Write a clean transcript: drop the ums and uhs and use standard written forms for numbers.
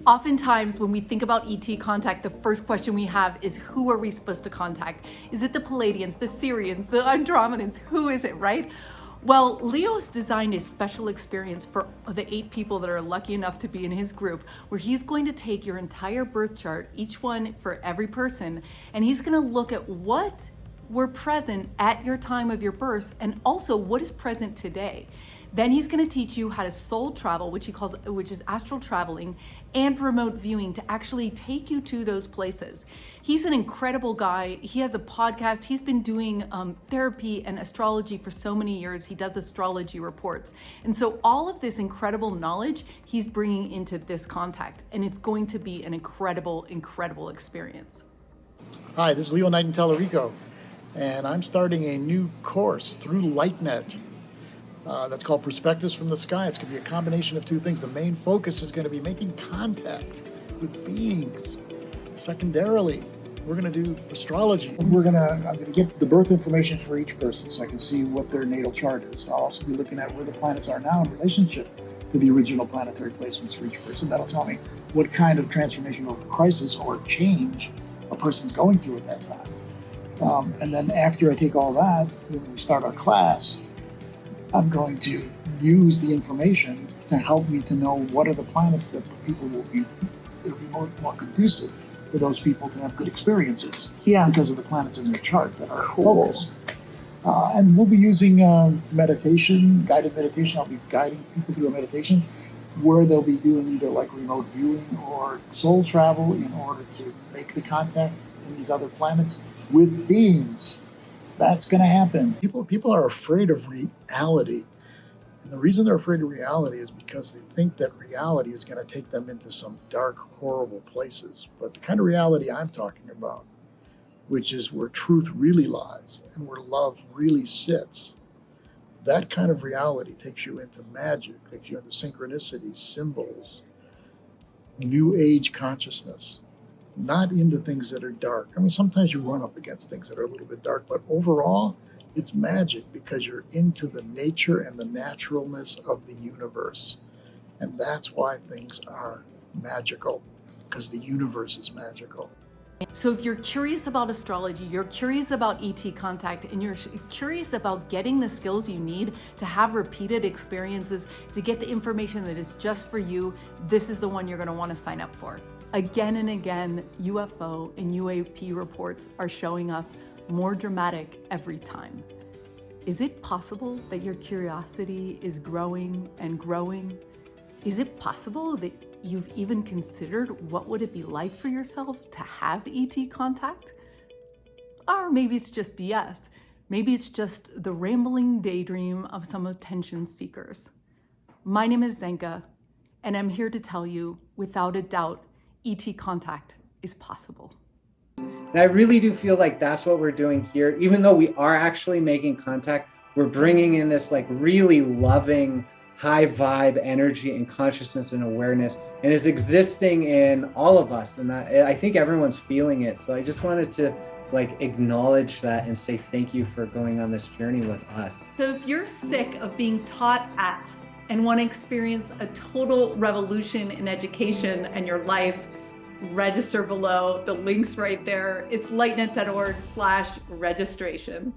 Oftentimes when we think about ET contact, the first question we have is, who are we supposed to contact? Is it the Palladians, the Syrians, the Andromedans? Who is it, right? Well, Leo has designed a special experience for the 8 people that are lucky enough to be in his group, where he's going to take your entire birth chart, each one for every person, and he's going to look at what were present at your time of your birth and also what is present today. Then he's going to teach you how to soul travel, which is astral traveling, and remote viewing to actually take you to those places. He's an incredible guy. He has a podcast. He's been doing therapy and astrology for so many years. He does astrology reports. And so all of this incredible knowledge he's bringing into this contact, and it's going to be an incredible, incredible experience. Hi, this is Knighton Tallarico, and I'm starting a new course through LightNet. That's called Perspectives from the Sky. It's going to be a combination of 2 things. The main focus is going to be making contact with beings. Secondarily, we're going to do astrology. I'm going to get the birth information for each person so I can see what their natal chart is. I'll also be looking at where the planets are now in relationship to the original planetary placements for each person. That'll tell me what kind of transformational crisis or change a person's going through at that time. And then after I take all that, when we start our class, I'm going to use the information to help me to know what are the planets that the people it'll be more conducive for those people to have good experiences. Yeah. Because of the planets in their chart that are focused. And we'll be using meditation, guided meditation. I'll be guiding people through a meditation where they'll be doing either like remote viewing or soul travel in order to make the contact in these other planets with beings. That's going to happen. People are afraid of reality. And the reason they're afraid of reality is because they think that reality is going to take them into some dark, horrible places. But the kind of reality I'm talking about, which is where truth really lies and where love really sits, that kind of reality takes you into magic, takes you into synchronicities, symbols, new age consciousness. Not into things that are dark. I mean, sometimes you run up against things that are a little bit dark, but overall, it's magic because you're into the nature and the naturalness of the universe. And that's why things are magical, because the universe is magical. So if you're curious about astrology, you're curious about ET contact, and you're curious about getting the skills you need to have repeated experiences, to get the information that is just for you, this is the one you're going to want to sign up for. Again and again, UFO and UAP reports are showing up more dramatic every time. Is it possible that your curiosity is growing and growing? Is it possible that you've even considered what would it be like for yourself to have ET contact? Or maybe it's just BS. Maybe it's just the rambling daydream of some attention seekers. My name is Zenka, and I'm here to tell you, without a doubt, ET contact is possible. And I really do feel like that's what we're doing here. Even though we are actually making contact, we're bringing in this like really loving, high vibe energy and consciousness and awareness, and is existing in all of us. And I think everyone's feeling it. So I just wanted to like acknowledge that and say thank you for going on this journey with us. So if you're sick of being taught at and want to experience a total revolution in education and your life, register below. The link's right there. It's lightnet.org/registration.